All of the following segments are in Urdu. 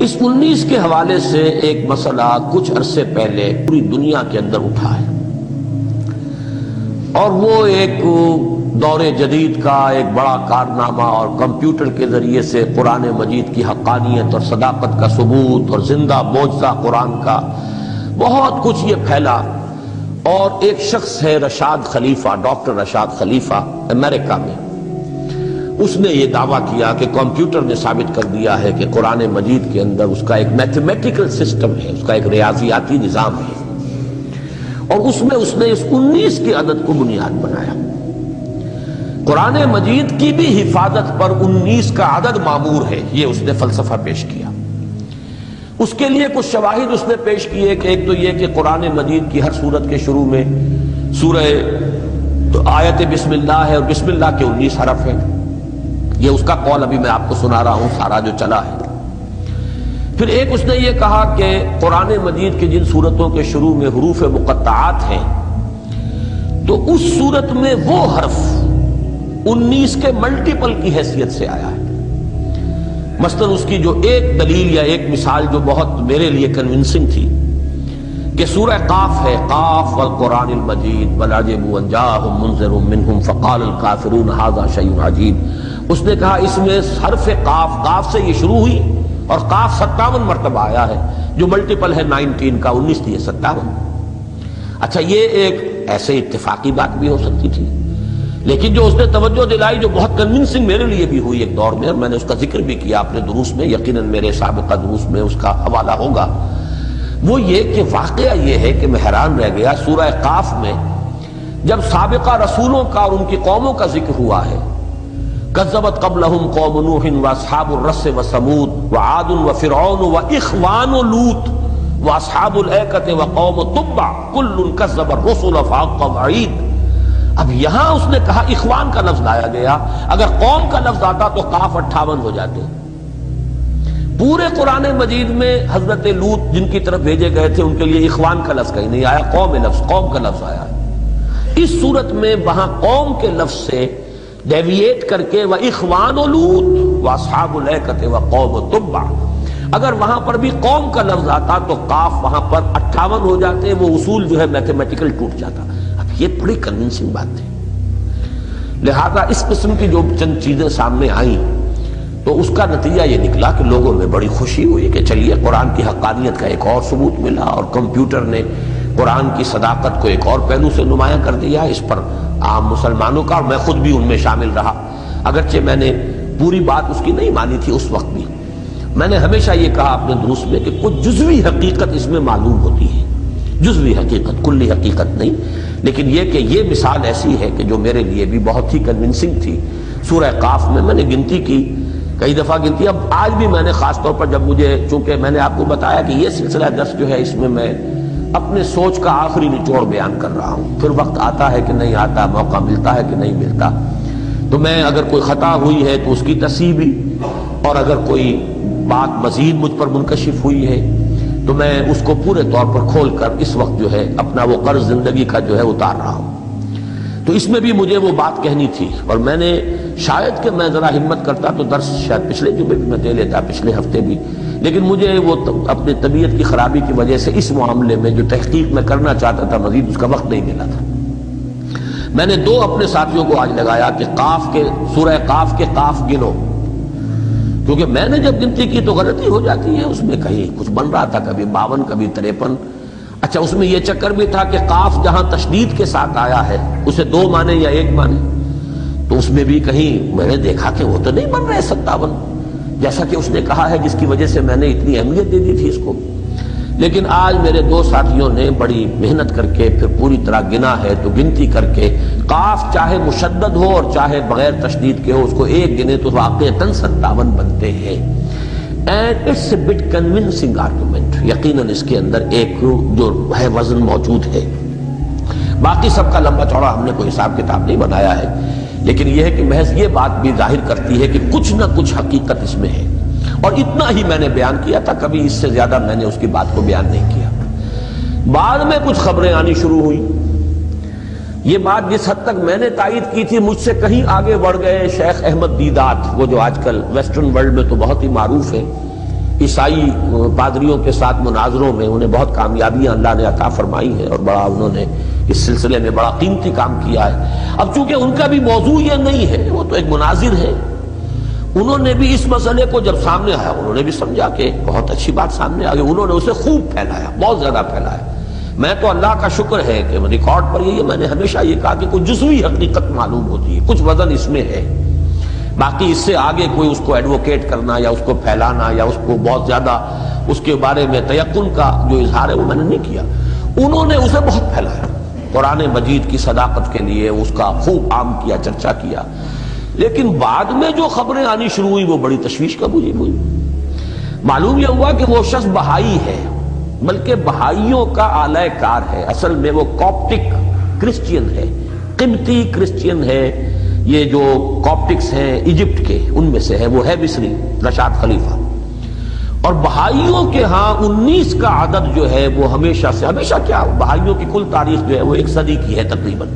اس 19 کے حوالے سے ایک مسئلہ کچھ عرصے پہلے پوری دنیا کے اندر اٹھا ہے، اور وہ ایک دور جدید کا ایک بڑا کارنامہ اور کمپیوٹر کے ذریعے سے قرآن مجید کی حقانیت اور صداقت کا ثبوت اور زندہ معجزہ قرآن کا بہت کچھ یہ پھیلا۔ اور ایک شخص ہے رشاد خلیفہ، ڈاکٹر رشاد خلیفہ، امریکہ میں، اس نے یہ دعویٰ کیا کہ کمپیوٹر نے ثابت کر دیا ہے کہ قرآن مجید کے اندر اس کا ایک میتھمیٹیکل سسٹم ہے، اس کا ایک ریاضیاتی نظام ہے، اور اس میں اس نے اس 19 کے عدد کو بنیاد بنایا۔ قرآن مجید کی بھی حفاظت پر 19 کا عدد معمور ہے، یہ اس نے فلسفہ پیش کیا۔ اس کے لیے کچھ شواہد اس نے پیش کیے کہ ایک تو یہ کہ قرآن مجید کی ہر سورت کے شروع میں سورہ آیت بسم اللہ ہے، اور بسم اللہ کے 19 حرف ہیں۔ یہ اس کا قول ابھی میں آپ کو سنا رہا ہوں، سارا جو چلا ہے۔ پھر ایک اس نے یہ کہا کہ قرآن مجید کی جن سورتوں کے شروع میں حروف مقطعات ہیں، تو اس سورت میں وہ حرف 19 کے ملٹیپل کی حیثیت سے آیا ہے۔ مثلا اس کی جو ایک دلیل یا ایک مثال جو بہت میرے لیے کنونسنگ تھی کہ سورہ قاف ہے، قاف والقرآن المجید بل عجبوا ان جاءهم منذر منهم فقال الكافرون هذا شيء عجیب۔ اس نے کہا اس میں حرف قاف سے یہ شروع ہوئی، اور قاف 57 مرتبہ آیا ہے، جو ملٹیپل ہے 19 کا، 19 دیے 57۔ اچھا، یہ ایک ایسے اتفاقی بات بھی ہو سکتی تھی، لیکن جو اس نے توجہ دلائی جو بہت کنونسنگ میرے لیے بھی ہوئی ایک دور میں، اور میں نے اس کا ذکر بھی کیا اپنے دروس میں، یقیناً میرے سابقہ دروس میں اس کا حوالہ ہوگا، وہ یہ کہ واقعہ یہ ہے کہ میں حیران رہ گیا سورہ قاف میں جب سابقہ رسولوں کا اور ان کی قوموں کا ذکر ہوا ہے، کذبت قبلہم قوم نوح واصحاب الرس وثمود وعاد وفرعون واخوان لوط واصحاب الایکۃ وقوم تبع کل کذب الرسل فحق وعید۔ اب یہاں اس نے کہا اخوان کا لفظ لایا گیا، اگر قوم کا لفظ آتا تو قاف 58 ہو جاتے۔ پورے قرآن مجید میں حضرت لوط جن کی طرف بھیجے گئے تھے ان کے لیے اخوان کا لفظ کہیں نہیں آیا، قوم کا لفظ آیا ہے۔ اس صورت میں وہاں قوم کے لفظ سے ڈیویٹ کر کے وَإِخْوَانُ لُوط وَأَصْحَابُ الْأَيْكَةِ وَقَوْمُ تُبَّعٍ، اگر وہاں پر بھی قوم کا لفظ آتا تو قاف وہاں پر 58 ہو جاتے، وہ اصول جو ہے میتھمیٹیکل ٹوٹ جاتا۔ اب یہ بڑی کنونسنگ بات تھی، لہذا اس قسم کی جو چند چیزیں سامنے آئیں تو اس کا نتیجہ یہ نکلا کہ لوگوں میں بڑی خوشی ہوئی کہ چلیے قرآن کی حقانیت کا ایک اور ثبوت ملا، اور کمپیوٹر نے قرآن کی صداقت کو ایک اور پہلو سے نمایاں کر دیا۔ اس پر عام مسلمانوں کا، اور میں خود بھی ان میں شامل رہا، اگرچہ میں نے پوری بات اس کی نہیں مانی تھی اس وقت بھی۔ میں نے ہمیشہ یہ کہا اپنے دروس میں کہ کچھ جزوی حقیقت اس میں معلوم ہوتی ہے، جزوی حقیقت، کلی حقیقت نہیں، لیکن یہ کہ یہ مثال ایسی ہے کہ جو میرے لیے بھی بہت ہی کنونسنگ تھی۔ سورہ قاف میں نے گنتی کی، کئی دفعہ گنتی، اب آج بھی میں نے خاص طور پر جب مجھے، چونکہ میں نے آپ کو بتایا کہ یہ سلسلہ درس جو ہے اس میں اپنے سوچ کا آخری نچوڑ بیان کر رہا ہوں، پھر وقت آتا ہے کہ نہیں آتا، موقع ملتا ہے کہ نہیں ملتا، تو میں اگر کوئی خطا ہوئی ہے تو اس کی تصحیح بھی، اور اگر کوئی بات مزید مجھ پر منکشف ہوئی ہے تو میں اس کو پورے طور پر کھول کر اس وقت جو ہے اپنا وہ قرض زندگی کا جو ہے اتار رہا ہوں۔ تو اس میں بھی مجھے وہ بات کہنی تھی، اور میں نے شاید کہ میں ذرا ہمت کرتا تو درس شاید پچھلے جمعے بھی میں دے لیتا، پچھلے ہفتے بھی، لیکن مجھے وہ اپنی طبیعت کی خرابی کی وجہ سے اس معاملے میں جو تحقیق میں کرنا چاہتا تھا مزید اس کا وقت نہیں ملا تھا۔ میں نے 2 اپنے ساتھیوں کو آج لگایا کہ سورہ قاف کے قاف گنو، کیونکہ میں نے جب گنتی کی تو غلطی ہو جاتی ہے، اس میں کہیں کچھ بن رہا تھا، کبھی 52 کبھی 53۔ اچھا، اس میں یہ چکر بھی تھا کہ قاف جہاں تشدید کے ساتھ آیا ہے اسے 2 مانے یا 1 مانے، تو اس میں بھی کہیں میں نے دیکھا کہ وہ تو نہیں بن رہے 57 جیسا کہ اس نے کہا ہے، جس کی وجہ سے میں نے اتنی اہمیت دے دی تھی اس کو۔ لیکن آج میرے 2 ساتھیوں نے بڑی محنت کر کے پھر پوری طرح گنا ہے، تو گنتی کر کے قاف چاہے مشدد ہو اور چاہے بغیر تشدید کے ہو، اس کو 1 گنے تو واقعتاً 57 بنتے ہیں۔ And it's a bit convincing argument, یقیناً اس کے اندر ایک جو ہے وزن موجود ہے۔ باقی سب کا لمبا چوڑا ہم نے کوئی حساب کتاب نہیں بنایا ہے، لیکن یہ ہے کہ محض یہ بات بھی ظاہر کرتی ہے کہ کچھ نہ کچھ حقیقت اس میں ہے، اور اتنا ہی میں نے بیان کیا تھا، کبھی اس سے زیادہ میں نے اس کی بات کو بیان نہیں کیا۔ بعد میں کچھ خبریں آنی شروع ہوئی، یہ بات جس حد تک میں نے تائید کی تھی مجھ سے کہیں آگے بڑھ گئے شیخ احمد دیدات، وہ جو آج کل ویسٹرن ورلڈ میں تو بہت ہی معروف ہے، عیسائی پادریوں کے ساتھ مناظروں میں انہیں بہت کامیابیاں اللہ نے عطا فرمائی ہیں اور بڑا انہوں نے اس سلسلے میں بڑا قیمتی کام کیا ہے۔ اب چونکہ ان کا بھی موضوع یہ نہیں ہے، وہ تو ایک مناظر ہے، انہوں نے بھی اس مسئلے کو جب سامنے آیا انہوں نے بھی سمجھا کہ بہت اچھی بات سامنے آ گئی، انہوں نے اسے خوب پھیلایا، بہت زیادہ پھیلایا۔ میں تو اللہ کا شکر ہے کہ ریکارڈ پر یہ میں نے ہمیشہ یہ کہا کہ کوئی جزوی حقیقت معلوم ہوتی ہے، کچھ وزن اس میں ہے، باقی اس سے آگے کوئی اس کو ایڈوکیٹ کرنا یا اس کو پھیلانا یا اس کو بہت زیادہ اس کے بارے میں تیقن کا جو اظہار ہے وہ میں نے نہیں کیا۔ انہوں نے اسے بہت پھیلایا، قرآن مجید کی صداقت کے لیے اس کا خوب عام کیا، چرچا کیا، لیکن بعد میں جو خبریں آنی شروع ہوئی وہ بڑی تشویش کا موجب ہوئی۔ معلوم یہ ہوا کہ وہ شخص بہائی ہے، بلکہ بہائیوں کا اعلی کار ہے، اصل میں وہ کاپٹک کرسچین ہے، قبطی کرسچین ہے۔ یہ جو کاپٹکس ہیں ایجپٹ کے ان میں سے ہے، وہ ہے مصری رشاد خلیفہ، اور بہائیوں کے ہاں 19 کا عدد جو ہے وہ ہمیشہ سے ہمیشہ کیا بہائیوں کی کل تاریخ جو ہے وہ 1 صدی کی ہے تقریباً،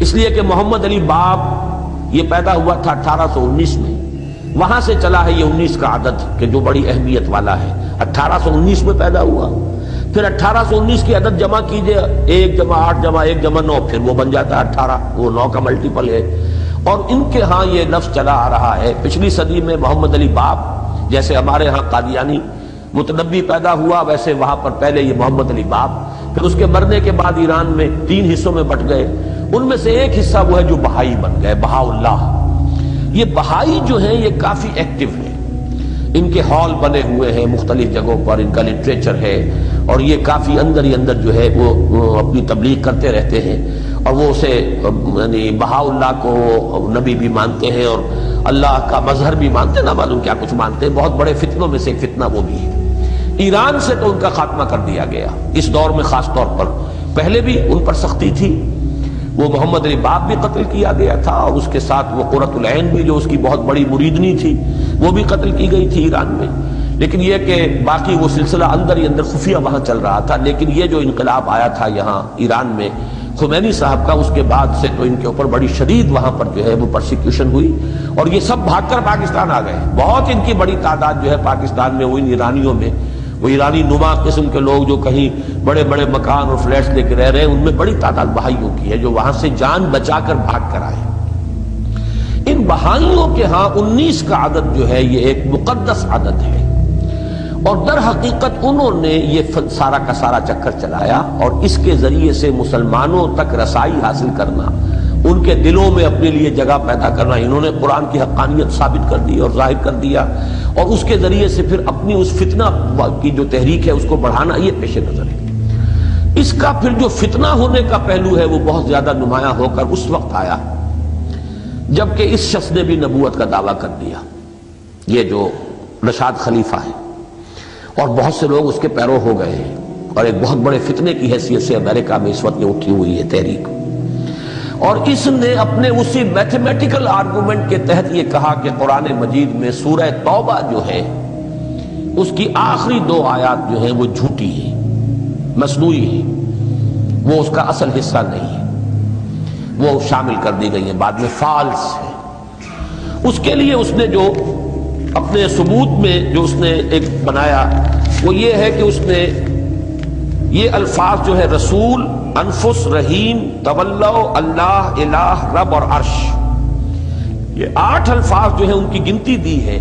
اس لیے کہ محمد علی باب یہ پیدا ہوا تھا 1819 میں، وہاں سے چلا ہے یہ 19 کا عدد کہ جو بڑی اہمیت والا ہے۔ 1819 میں پیدا ہوا، پھر 1819 کی عدد جمع کیجئے، 1 + 8 + 1 + 9 پھر وہ بن جاتا ہے 18، وہ 9 کا ملٹیپل ہے۔ اور ان کے ہاں یہ لفظ چلا آ رہا ہے، پچھلی صدی میں محمد علی باب، جیسے ہمارے ہاں قادیانی متنبی پیدا ہوا ویسے وہاں پر پہلے یہ محمد علی باب، پھر اس کے مرنے کے بعد ایران میں 3 حصوں میں بٹ گئے، ان میں سے ایک حصہ وہ ہے جو بہائی بن گئے، بہاء اللہ۔ یہ بہائی جو ہیں یہ کافی ایکٹیو ہیں، ان کے ہال بنے ہوئے ہیں مختلف جگہوں پر، ان کا لٹریچر ہے، اور یہ کافی اندر ہی اندر جو ہے وہ اپنی تبلیغ کرتے رہتے ہیں، اور وہ اسے یعنی بہاء اللہ کو نبی بھی مانتے ہیں اور اللہ کا مظہر بھی مانتے ہیں، نہ معلوم کیا کچھ مانتے ہیں۔ بہت بڑے فتنوں میں سے ایک فتنہ وہ بھی ہے۔ ایران سے تو ان کا خاتمہ کر دیا گیا اس دور میں، خاص طور پر پہلے بھی ان پر سختی تھی، وہ محمد علی باب بھی قتل کیا گیا تھا، اور اس کے ساتھ وہ قرۃ العین بھی جو اس کی بہت بڑی مریدنی تھی وہ بھی قتل کی گئی تھی ایران میں۔ لیکن یہ کہ باقی وہ سلسلہ اندر ہی اندر خفیہ وہاں چل رہا تھا۔ لیکن یہ جو انقلاب آیا تھا یہاں ایران میں خمینی صاحب کا، اس کے بعد سے تو ان کے اوپر بڑی شدید وہاں پر جو ہے وہ پرسیکیوشن ہوئی، اور یہ سب بھاگ کر پاکستان آ گئے۔ بہت ان کی بڑی تعداد جو ہے پاکستان میں وہ ان ایرانیوں میں، وہ ایرانی نما قسم کے لوگ جو کہیں بڑے بڑے مکان اور فلیٹس لے کے رہ رہے ہیں، ان میں بڑی تعداد بہائیوں کی ہے جو وہاں سے جان بچا کر بھاگ کر آئے۔ ان بہائیوں کے ہاں 19 کا عدد جو ہے یہ ایک مقدس عدد ہے، اور در حقیقت انہوں نے یہ سارا کا سارا چکر چلایا، اور اس کے ذریعے سے مسلمانوں تک رسائی حاصل کرنا، ان کے دلوں میں اپنے لیے جگہ پیدا کرنا، انہوں نے قرآن کی حقانیت ثابت کر دی اور ظاہر کر دیا، اور اس کے ذریعے سے پھر اپنی اس فتنہ کی جو تحریک ہے اس کو بڑھانا، یہ پیش نظر ہے۔ اس کا پھر جو فتنہ ہونے کا پہلو ہے وہ بہت زیادہ نمایاں ہو کر اس وقت آیا جبکہ اس شخص نے بھی نبوت کا دعویٰ کر دیا، یہ جو رشاد خلیفہ ہے، اور بہت سے لوگ اس کے پیرو ہو گئے ہیں، اور ایک بہت بڑے فتنے کی حیثیت سے امریکہ میں اس وقت یہ اٹھی ہوئی ہے تحریک۔ اور اس نے اپنے اسی میتھمیٹیکل آرگومنٹ کے تحت یہ کہا کہ قرآن مجید میں سورہ توبہ جو ہے اس کی آخری 2 آیات جو ہیں وہ جھوٹی ہیں، مصنوعی ہیں، وہ اس کا اصل حصہ نہیں ہے، وہ شامل کر دی گئی ہیں بعد میں، فالس ہے۔ اس کے لیے اس نے جو اپنے ثبوت میں جو اس نے ایک بنایا وہ یہ ہے کہ اس نے یہ الفاظ جو ہے رسول، انفس، رحیم، تولو، اللہ، الہ، رب اور عرش، یہ 8 الفاظ جو ہیں ان کی گنتی دی ہے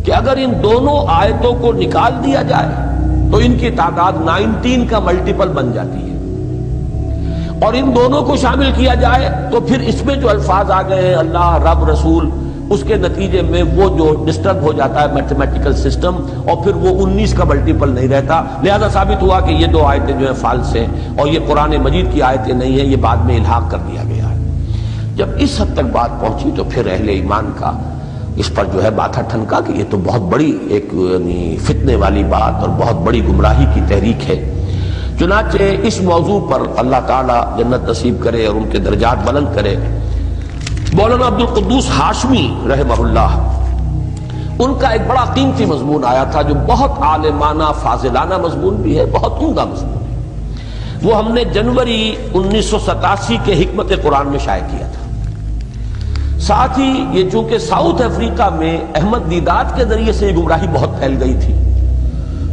کہ اگر ان دونوں آیتوں کو نکال دیا جائے تو ان کی تعداد 19 کا ملٹیپل بن جاتی ہے، اور ان دونوں کو شامل کیا جائے تو پھر اس میں جو الفاظ آ گئے ہیں اللہ، رب، رسول، اس کے نتیجے میں وہ جو ڈسٹرب ہو جاتا ہے میتھمیٹیکل سسٹم، اور پھر وہ 19 کا ملٹیپل نہیں رہتا، لہذا ثابت ہوا کہ یہ 2 آیتیں جو ہیں فالس ہیں، اور یہ قرآن مجید کی آیتیں نہیں ہیں، یہ بعد میں الحاق کر دیا گیا ہے۔ جب اس حد تک بات پہنچی تو پھر اہل ایمان کا اس پر جو ہے ماتھا ٹھنکا کہ یہ تو بہت بڑی ایک یعنی فتنے والی بات اور بہت بڑی گمراہی کی تحریک ہے۔ چنانچہ اس موضوع پر اللہ تعالی جنت نصیب کرے اور ان کے درجات بلند کرے، مولانا عبد القدوس ہاشمی رحمہ اللہ، ان کا ایک بڑا قیمتی مضمون آیا تھا جو بہت عالمانہ فاضلانہ مضمون بھی ہے، بہت عمدہ مضمون ہے، وہ ہم نے جنوری 1987 کے حکمت قرآن میں شائع کیا تھا۔ ساتھ ہی یہ چونکہ ساؤتھ افریقہ میں احمد دیدات کے ذریعے سے یہ گمراہی بہت پھیل گئی تھی،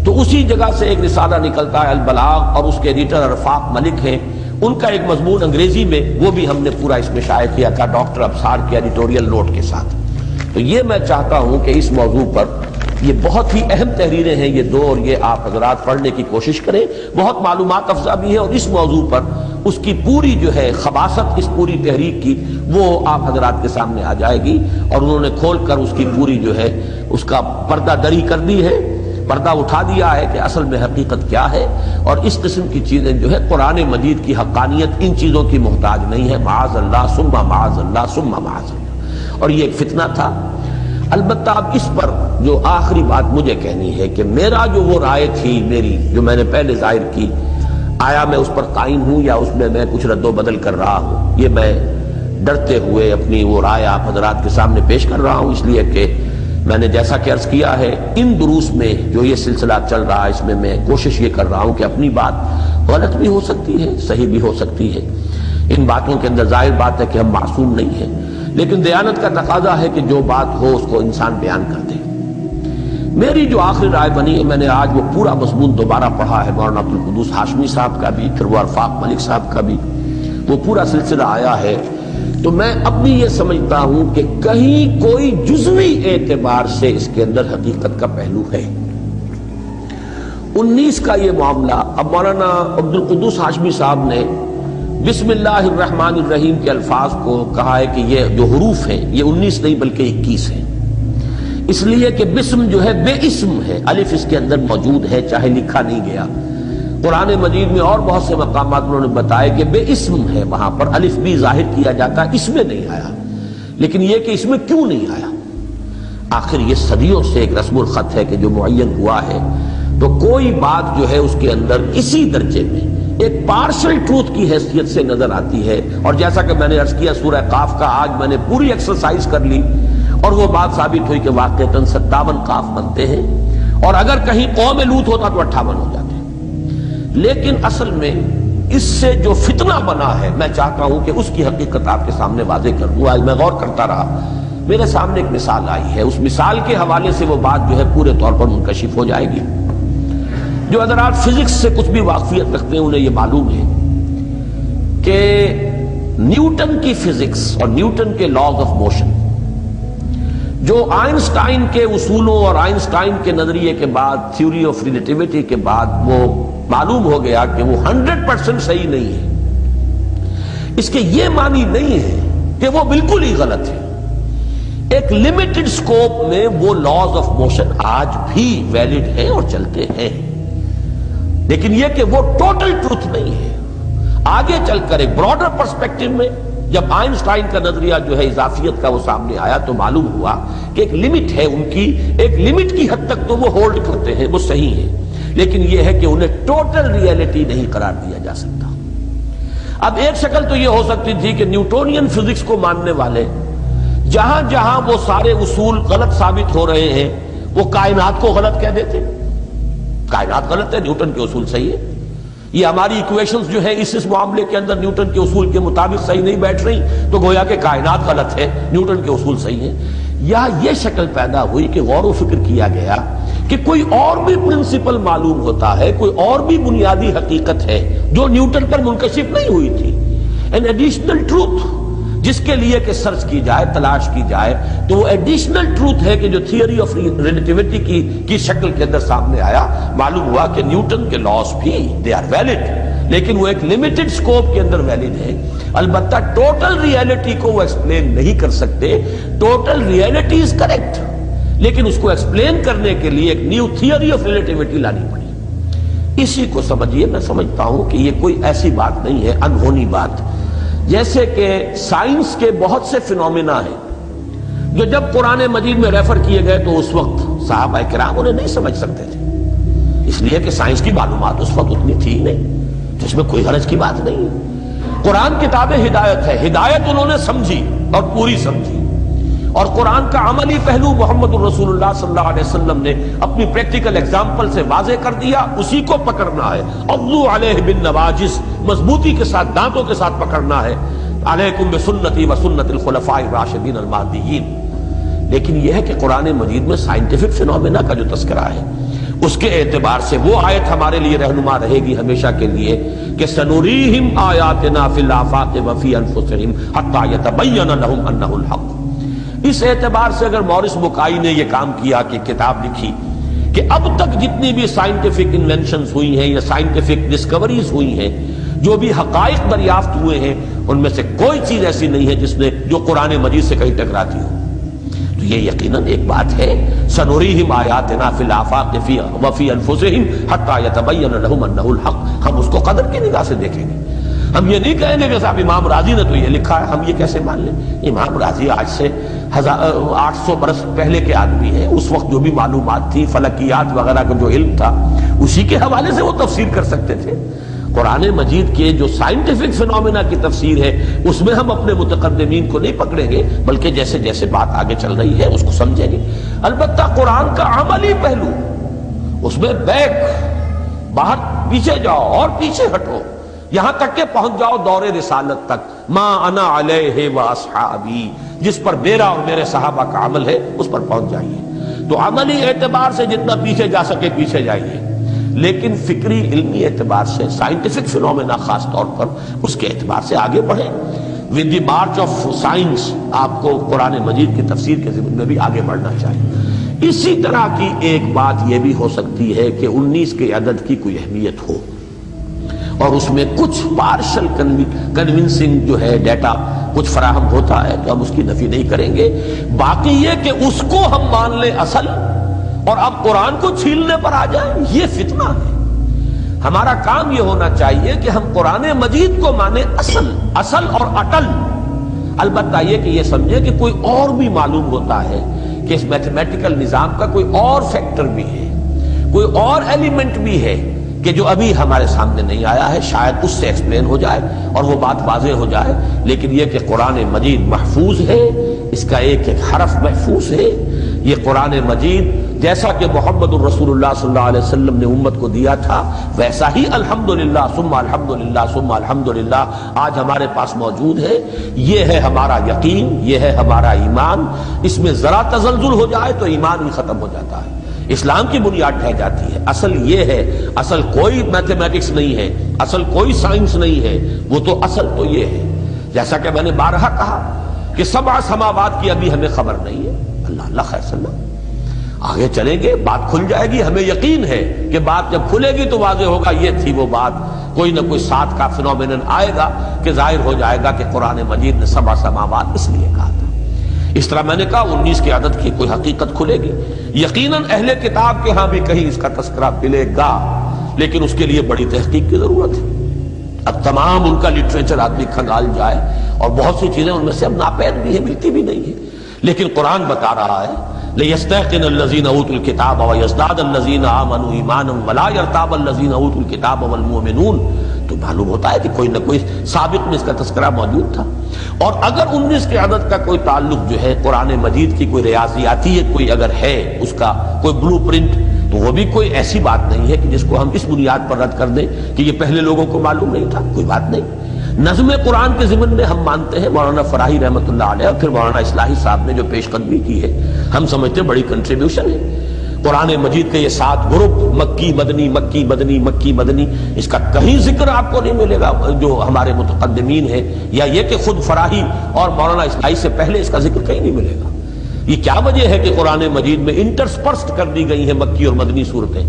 تو اسی جگہ سے ایک رسالہ نکلتا ہے البلاغ، اور اس کے ایڈیٹر عرفات ملک ہیں، ان کا ایک مضمون انگریزی میں، وہ بھی ہم نے پورا اس میں شائع کیا تھا ڈاکٹر ابصار کے ایڈیٹوریل نوٹ کے ساتھ۔ تو یہ میں چاہتا ہوں کہ اس موضوع پر یہ بہت ہی اہم تحریریں ہیں یہ دو، اور یہ آپ حضرات پڑھنے کی کوشش کریں، بہت معلومات افزا بھی ہے، اور اس موضوع پر اس کی پوری جو ہے خباثت اس پوری تحریک کی وہ آپ حضرات کے سامنے آ جائے گی، اور انہوں نے کھول کر اس کی پوری جو ہے اس کا پردہ دری کر دی ہے، پردہ اٹھا دیا ہے کہ اصل میں حقیقت کیا ہے، اور اس قسم کی چیزیں جو ہے قرآن مجید کی حقانیت ان چیزوں کی محتاج نہیں ہے، معاذ اللہ ثم معاذ اللہ ثم معاذ اللہ، اور یہ ایک فتنہ تھا۔ البتہ اب اس پر جو آخری بات مجھے کہنی ہے کہ میرا جو وہ رائے تھی میری جو میں نے پہلے ظاہر کی، آیا میں اس پر قائم ہوں یا اس میں کچھ رد و بدل کر رہا ہوں، یہ میں ڈرتے ہوئے اپنی وہ رائے آپ حضرات کے سامنے پیش کر رہا ہوں، اس لیے کہ میں نے جیسا کہ عرض کیا ہے ان دروس میں جو یہ سلسلہ چل رہا ہے اس میں کوشش یہ کر رہا ہوں کہ اپنی بات غلط بھی ہو سکتی ہے، صحیح بھی ہو سکتی ہے، ان باتوں کے اندر ظاہر بات ہے کہ ہم معصوم نہیں ہیں، لیکن دیانت کا تقاضا ہے کہ جو بات ہو اس کو انسان بیان کر دے۔ میری جو آخری رائے بنی ہے، میں نے آج وہ پورا مضمون دوبارہ پڑھا ہے، مولانا عبدالقدوس ہاشمی صاحب کا بھی، پھر وہ عرفات ملک صاحب کا بھی، وہ پورا سلسلہ آیا ہے، تو میں اپنی یہ سمجھتا ہوں کہ کہیں کوئی جزوی اعتبار سے اس کے اندر حقیقت کا پہلو ہے۔ 19 کا یہ معاملہ، اب مولانا عبدالقدوس ہاشمی صاحب نے بسم اللہ الرحمن الرحیم کے الفاظ کو کہا ہے کہ یہ جو حروف ہیں یہ 19 نہیں بلکہ 21 ہیں، اس لیے کہ بسم جو ہے بے اسم ہے، الف اس کے اندر موجود ہے چاہے لکھا نہیں گیا۔ قرآن مجید میں اور بہت سے مقامات انہوں نے بتائے کہ بے اسم ہے، وہاں پر الف بھی ظاہر کیا جاتا ہے، اس میں نہیں آیا، لیکن یہ کہ اس میں کیوں نہیں آیا؟ آخر یہ صدیوں سے ایک رسم الخط ہے کہ جو معین ہوا ہے، تو کوئی بات جو ہے اس کے اندر اسی درجے میں ایک پارشل ٹروتھ کی حیثیت سے نظر آتی ہے، اور جیسا کہ میں نے عرض کیا سورہ قاف کا آج میں نے پوری ایکسرسائز کر لی، اور وہ بات ثابت ہوئی کہ واقعتاً 57 قاف بنتے ہیں، اور اگر کہیں قوم لوط ہوتا تو 58 ہو جاتے، لیکن اصل میں اس سے جو فتنہ بنا ہے میں چاہتا ہوں کہ اس کی حقیقت آپ کے سامنے واضح کر دوں۔ آج میں غور کرتا رہا، میرے سامنے ایک مثال آئی ہے، اس مثال کے حوالے سے وہ بات جو ہے پورے طور پر منکشف ہو جائے گی۔ جو حضرات فزکس سے کچھ بھی واقفیت رکھتے ہیں انہیں یہ معلوم ہے کہ نیوٹن کی فزکس اور نیوٹن کے لاز آف موشن جو آئنسٹائن کے اصولوں اور آئنسٹائن کے نظریے کے بعد تھیوری آف ریلیٹیوٹی کے بعد وہ معلوم ہو گیا کہ وہ 100% صحیح نہیں ہے، اس کے یہ معنی نہیں ہے کہ وہ بالکل ہی غلط ہے۔ ایک لمیٹڈ سکوپ میں وہ لاز آف موشن آج بھی ویلڈ ہیں اور چلتے ہیں، لیکن یہ کہ وہ ٹوٹل ٹروتھ نہیں ہے۔ آگے چل کر ایک براڈر پرسپیکٹو میں جب آئنسٹائن کا نظریہ جو ہے اضافیت کا وہ سامنے آیا تو معلوم ہوا کہ ایک لمٹ ہے ان کی، ایک لمٹ کی حد تک تو وہ ہولڈ کرتے ہیں، وہ صحیح ہے، لیکن یہ ہے کہ انہیں ٹوٹل ریئلٹی نہیں قرار دیا جا سکتا۔ اب ایک شکل تو یہ ہو سکتی تھی کہ نیوٹونین فزکس کو ماننے والے جہاں جہاں وہ سارے اصول غلط ثابت ہو رہے ہیں وہ کائنات کو غلط کہہ دیتے، کائنات غلط ہے، نیوٹن کے اصول صحیح ہے، یہ ہماری ایکویشنز جو ہے اس معاملے کے اندر نیوٹن کے اصول کے مطابق صحیح نہیں بیٹھ رہی، تو گویا کہ کائنات غلط ہے، نیوٹن کے اصول صحیح ہیں۔ یا یہ شکل پیدا ہوئی کہ غور و فکر کیا گیا کہ کوئی اور بھی پرنسپل معلوم ہوتا ہے، کوئی اور بھی بنیادی حقیقت ہے جو نیوٹن پر منکشف نہیں ہوئی تھی، این ایڈیشنل ٹروتھ جس کے لیے کہ سرچ کی جائے، تلاش کی جائے، تو وہ ایڈیشنل ٹروتھ ہے کہ جو تھیوری آف ریلیٹیوٹی کی شکل کے اندر سامنے آیا۔ معلوم ہوا کہ نیوٹن کے لاز بھی دے آر ویلڈ، لیکن وہ ایک لمیٹڈ سکوپ کے اندر ویلڈ ہے۔ البتہ ٹوٹل ریئلٹی کو وہ ایکسپلین نہیں کر سکتے، ٹوٹل ریئلٹی از کریکٹ، لیکن اس کو ایکسپلین کرنے کے لیے ایک نیو تھیوری آف ریلیٹیوٹی لانی پڑی۔ اسی کو سمجھیے، میں سمجھتا ہوں کہ یہ کوئی ایسی بات نہیں ہے انہونی بات، جیسے کہ سائنس کے بہت سے فینومینا ہیں جو جب قرآن مجید میں ریفر کیے گئے تو اس وقت صحابہ کرام انہیں نہیں سمجھ سکتے تھے، اس لیے کہ سائنس کی معلومات اس وقت اتنی تھی نہیں، جس میں کوئی حرج کی بات نہیں ہے۔ قرآن کتاب ہدایت ہے، ہدایت انہوں نے سمجھی اور پوری سمجھی، اور قرآن کا عملی پہلو محمد الرسول اللہ صلی اللہ علیہ وسلم نے اپنی پریکٹیکل ایگزامپل سے واضح کر دیا، اسی کو پکڑنا ہے۔ عضوا علیہ بالنواجذ، مضبوطی کے ساتھ، دانتوں کے ساتھ پکڑنا ہے۔ علیکم بسنتی و سنت الخلفاء الراشدین المہدیین۔ لیکن یہ ہے کہ قرآن مجید میں سائنٹیفک فینومینا کا جو تذکرہ ہے اس کے اعتبار سے وہ آیت ہمارے لیے رہنما رہے گی ہمیشہ کے لیے کہ سنوریہم آیاتنا فی الآفاق وفی انفسہم حتی یتبین لہم انہ الحق۔ اس اعتبار سے اگر مورس بکائی نے یہ کام کیا کہ کتاب لکھی کہ اب تک جتنی بھی سائنٹیفک انوینشنز ہوئی ہیں یا سائنٹیفک ڈسکوریز ہوئی ہیں، جو بھی حقائق دریافت ہوئے ہیں، ان میں سے کوئی چیز ایسی نہیں ہے جس نے جو قرآن مجید سے کہیں ٹکراتی ہو، تو یہ یقیناً ایک بات ہے سنوریہم آیاتنا فی الآفاق وفی انفسہم حتی یتبین لہم انہ الحق۔ ہم اس کو قدر کی نگاہ سے دیکھیں گے، ہم یہ نہیں کہیں گے کہ صاحب امام راضی نے تو یہ لکھا ہے، ہم یہ کیسے مان لیں؟ امام راضی آج سے 800 برس پہلے کے آدمی ہیں، اس وقت جو بھی معلومات تھی، فلکیات وغیرہ کا جو علم تھا، اسی کے حوالے سے وہ تفسیر کر سکتے تھے۔ قرآن مجید کے جو سائنٹیفک فینومینا کی تفسیر ہے اس میں ہم اپنے متقدمین کو نہیں پکڑیں گے، بلکہ جیسے جیسے بات آگے چل رہی ہے اس کو سمجھیں گے۔ البتہ قرآن کا عملی پہلو، اس میں بیک، باہر پیچھے جاؤ اور پیچھے ہٹو، یہاں تک کہ پہنچ جاؤ دور رسالت تک، ما انا علیہ و اصحابی، جس پر میرا اور میرے صحابہ کا عمل ہے اس پر پہنچ جائیے۔ تو عملی اعتبار سے جتنا پیچھے جا سکے پیچھے جائیے، لیکن فکری علمی اعتبار سے، سائنٹیفک فینومینا خاص طور پر، اس کے اعتبار سے آگے بڑھیں۔ With the March of science آپ کو قرآن مجید کی تفسیر کے ضمن میں بھی آگے بڑھنا چاہیے۔ اسی طرح کی ایک بات یہ بھی ہو سکتی ہے کہ 19 کے عدد کی کوئی اہمیت ہو اور اس میں کچھ پارشل کنونسنگ جو ہے ڈیٹا کچھ فراہم ہوتا ہے تو ہم اس کی نفی نہیں کریں گے، باقی یہ کہ اس کو ہم مان لیں اصل اور اب قرآن کو چھیلنے پر آ جائیں، یہ فتنہ ہے۔ ہمارا کام یہ ہونا چاہیے کہ ہم قرآن مجید کو مانیں اصل اور اٹل۔ البتہ یہ کہ یہ سمجھے کہ کوئی اور بھی معلوم ہوتا ہے کہ اس میتھمیٹیکل نظام کا کوئی اور فیکٹر بھی ہے، کوئی اور ایلیمنٹ بھی ہے کہ جو ابھی ہمارے سامنے نہیں آیا ہے، شاید اس سے ایکسپلین ہو جائے اور وہ بات واضح ہو جائے۔ لیکن یہ کہ قرآن مجید محفوظ ہے، اس کا ایک ایک حرف محفوظ ہے۔ یہ قرآن مجید جیسا کہ محمد الرسول اللہ صلی اللہ علیہ وسلم نے امت کو دیا تھا ویسا ہی الحمدللہ ثم الحمدللہ ثم الحمدللہ آج ہمارے پاس موجود ہے۔ یہ ہے ہمارا یقین، یہ ہے ہمارا ایمان۔ اس میں ذرا تزلزل ہو جائے تو ایمان بھی ختم ہو جاتا ہے، اسلام کی بنیاد ڈھہ جاتی ہے۔ اصل یہ ہے، اصل کوئی میتھمیٹکس نہیں ہے، اصل کوئی سائنس نہیں ہے، وہ تو اصل تو یہ ہے، جیسا کہ میں نے بارہا کہا کہ 7 سماوات کی ابھی ہمیں خبر نہیں ہے۔ اللہ خیر صلی آگے چلیں گے، بات کھل جائے گی۔ ہمیں یقین ہے کہ بات جب کھلے گی تو واضح ہوگا یہ تھی وہ بات۔ کوئی نہ کوئی 7 کا فینومینن آئے گا کہ ظاہر ہو جائے گا کہ قرآن مجید نے 7 سماوات اس لیے کہا تھا۔ اس طرح میں نے کہا 19 کے عدد کی کوئی حقیقت کھلے گی، یقیناً اہل کتاب کے ہاں بھی کہیں اس کا تذکرہ ملے گا، لیکن اس کے لیے بڑی تحقیق کی ضرورت ہے۔ اب تمام ان کا لٹریچر آدمی کھنگال جائے اور بہت سی چیزیں ان میں سے اب ناپید بھی ہیں، ملتی بھی نہیں ہیں، لیکن قرآن بتا رہا ہے لِيَسْتَيْقِنَ الَّذِينَ أُوتُوا الْكِتَابَ وَيَزْدَادَ الَّذِينَ آمَنُوا إِيمَانًا وَلَا يَرْتَابَ الَّذِينَ أُوتُوا الْكِتَابَ وَالْمُؤْمِنُونَ۔ تو معلوم ہوتا ہے کہ کوئی نہ کوئی سابق میں اس کا تذکرہ موجود تھا۔ اور اگر 19 کے عدد کا کوئی تعلق جو ہے قرآن مجید کی کوئی ریاضیاتی کوئی اگر ہے، اس کا کوئی بلو پرنٹ، تو وہ بھی کوئی ایسی بات نہیں ہے کہ جس کو ہم اس بنیاد پر رد کر دیں کہ یہ پہلے لوگوں کو معلوم نہیں تھا، کوئی بات نہیں۔ نظم قرآن کے ضمن میں ہم مانتے ہیں مولانا فراہی رحمۃ اللہ علیہ اور پھر مولانا اصلاحی صاحب نے جو پیش قدمی کی ہے، ہم سمجھتے ہیں بڑی کنٹریبیوشن ہے۔ قرآن مجید کے یہ 7 گروپ، مکی مدنی مکی مدنی مکی مدنی، اس کا کہیں ذکر آپ کو نہیں ملے گا جو ہمارے متقدمین ہیں، یا یہ کہ خود فراہی اور مولانا اصلاحی سے پہلے اس کا ذکر کہیں نہیں ملے گا۔ یہ کیا وجہ ہے کہ قرآن مجید میں انٹرسپرسڈ کر دی گئی ہیں مکی اور مدنی صورتیں؟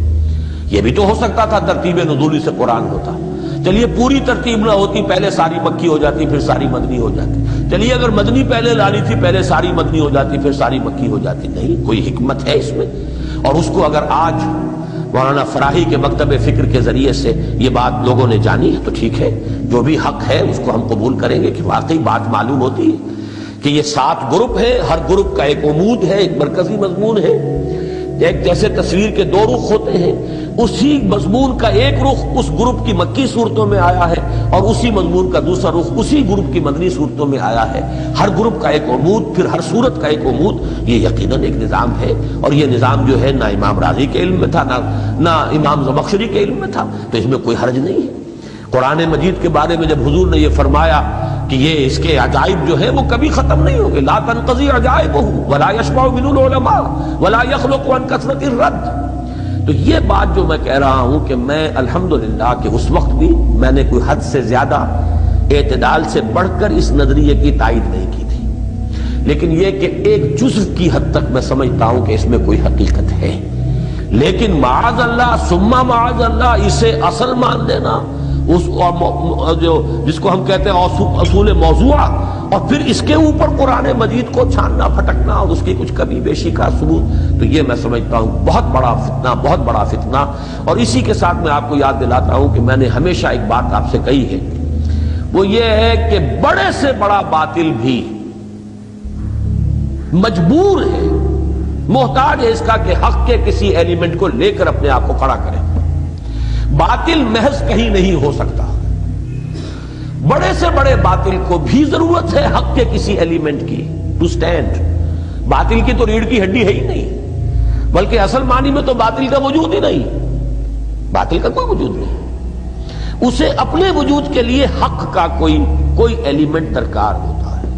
یہ بھی تو ہو سکتا تھا ترتیب نزولی سے قرآن ہوتا، چلیے پوری ترتیب نہ ہوتی، پہلے ساری مکی ہو جاتی پھر ساری مدنی ہو جاتی، چلیے اگر مدنی پہلے لانی تھی پہلے ساری مدنی ہو جاتی پھر ساری مکی ہو جاتی۔ نہیں، کوئی حکمت ہے اس میں، اور اس کو اگر آج مولانا فراہی کے مکتب فکر کے ذریعے سے یہ بات لوگوں نے جانی ہے تو ٹھیک ہے، جو بھی حق ہے اس کو ہم قبول کریں گے کہ واقعی بات معلوم ہوتی ہے کہ یہ 7 گروپ ہیں، ہر گروپ کا ایک عمود ہے، ایک مرکزی مضمون ہے، ایک جیسے تصویر کے 2 رخ ہوتے ہیں، اسی مضمون کا ایک رخ اس گروپ کی مکی صورتوں میں آیا ہے اور اسی مضمون کا دوسرا رخ اسی گروپ کی مدنی صورتوں میں آیا ہے۔ ہر گروپ کا ایک عمود، پھر ہر صورت کا ایک عمود، یہ یقیناً ایک نظام ہے، اور یہ نظام جو ہے نہ امام راضی کے علم میں تھا، نہ امام زمخشری کے علم میں تھا، تو اس میں کوئی حرج نہیں ہے۔ قرآن مجید کے بارے میں جب حضور نے یہ فرمایا کہ یہ اس کے عجائب جو ہیں وہ کبھی ختم نہیں ہوں گے، لا تنقضی عجائبہ ولا یشبع من العلماء ولا یخلق عن کثرت الرد. تو یہ بات جو میں کہہ رہا ہوں کہ میں الحمدللہ کہ اس وقت بھی میں نے کوئی حد سے زیادہ اعتدال سے بڑھ کر اس نظریے کی تائید نہیں کی تھی، لیکن یہ کہ ایک جزو کی حد تک میں سمجھتا ہوں کہ اس میں کوئی حقیقت ہے، لیکن معاذ اللہ ثم معاذ اللہ اسے اصل مان لینا، اس جو جس کو ہم کہتے ہیں اصول موضوعہ، اور پھر اس کے اوپر قرآن مجید کو چھاننا پھٹکنا اور اس کی کچھ کمی بیشی کا ثبوت، تو یہ میں سمجھتا ہوں بہت بڑا فتنہ. اور اسی کے ساتھ میں آپ کو یاد دلاتا ہوں کہ میں نے ہمیشہ ایک بات آپ سے کہی ہے، وہ یہ ہے کہ بڑے سے بڑا باطل بھی مجبور ہے، محتاج ہے اس کا کہ حق کے کسی ایلیمنٹ کو لے کر اپنے آپ کو کھڑا کرے. باطل محض کہیں نہیں ہو سکتا، بڑے سے بڑے باطل کو بھی ضرورت ہے حق کے کسی ایلیمنٹ کی ٹو سٹینڈ. باطل کی تو ریڑھ کی ہڈی ہے ہی نہیں، بلکہ اصل معنی میں تو باطل کا وجود ہی نہیں، باطل کا کوئی وجود نہیں. اسے اپنے وجود کے لیے حق کا کوئی ایلیمنٹ درکار ہوتا ہے،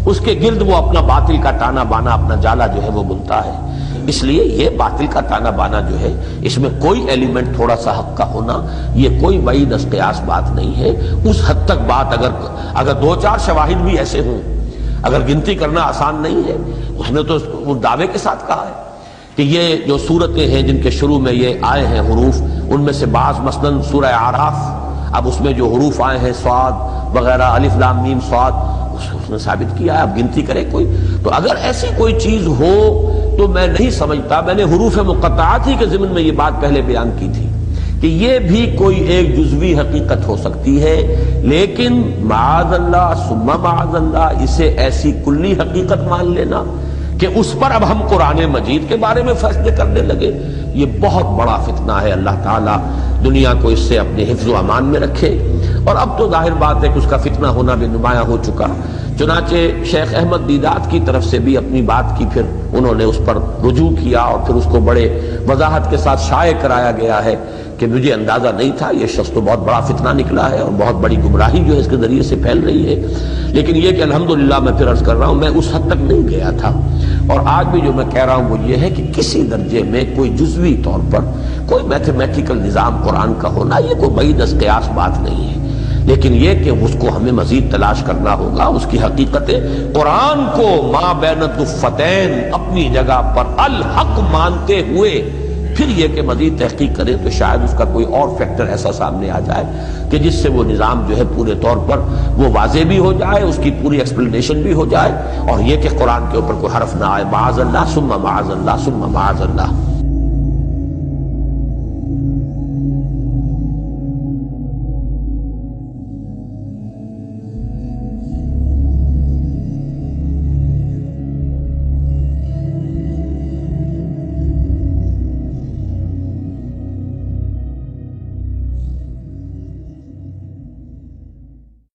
اس کے گرد وہ اپنا باطل کا تانا بانا، اپنا جالا جو ہے وہ بنتا ہے. اس لیے یہ باطل کا تانا بانا جو ہے، اس میں کوئی ایلیمنٹ تھوڑا سا حق کا ہونا، یہ کوئی بعید از قیاس بات نہیں ہے. اس حد تک بات اگر دو چار شواہد بھی ایسے ہوں، اگر گنتی کرنا آسان نہیں ہے، اس نے تو وہ دعوے کے ساتھ کہا ہے کہ یہ جو صورتیں ہیں جن کے شروع میں یہ آئے ہیں حروف، ان میں سے بعض مثلاً سورہ اعراف، اب اس میں جو حروف آئے ہیں صاد وغیرہ، الف لام میم صاد، اس نے ثابت کیا ہے. اب گنتی کرے کوئی، تو اگر ایسی کوئی چیز ہو تو میں نہیں سمجھتا. میں نے حروف مقطعات ہی کے ضمن میں یہ بات پہلے بیان کی تھی کہ یہ بھی کوئی ایک جزوی حقیقت ہو سکتی ہے، لیکن معاذ اللہ ثم معاذ اللہ اسے ایسی کلی حقیقت مان لینا کہ اس پر اب ہم قرآن مجید کے بارے میں فیصلے کرنے لگے، یہ بہت بڑا فتنہ ہے. اللہ تعالیٰ دنیا کو اس سے اپنے حفظ و امان میں رکھے. اور اب تو ظاہر بات ہے کہ اس کا فتنہ ہونا بھی نمایاں ہو چکا. چنانچہ شیخ احمد دیدات کی طرف سے بھی اپنی بات کی، پھر انہوں نے اس پر رجوع کیا اور پھر اس کو بڑے وضاحت کے ساتھ شائع کرایا گیا ہے کہ مجھے اندازہ نہیں تھا، یہ شخص تو بہت بڑا فتنہ نکلا ہے اور بہت بڑی گمراہی جو ہے اس کے ذریعے سے پھیل رہی ہے. لیکن یہ کہ الحمدللہ میں پھر عرض کر رہا ہوں میں اس حد تک نہیں گیا تھا. اور آج بھی جو میں کہہ رہا ہوں وہ یہ ہے کہ کسی درجے میں کوئی جزوی طور پر کوئی میتھمیٹیکل نظام قرآن کا ہونا یہ کوئی بعید از قیاس بات نہیں ہے، لیکن یہ کہ اس کو ہمیں مزید تلاش کرنا ہوگا. اس کی حقیقت قرآن کو ما بین الضفتین اپنی جگہ پر الحق مانتے ہوئے پھر یہ کہ مزید تحقیق کریں تو شاید اس کا کوئی اور فیکٹر ایسا سامنے آ جائے کہ جس سے وہ نظام جو ہے پورے طور پر وہ واضح بھی ہو جائے، اس کی پوری ایکسپلینیشن بھی ہو جائے، اور یہ کہ قرآن کے اوپر کوئی حرف نہ آئے. معاذ اللہ ثم معاذ اللہ ثم معاذ اللہ.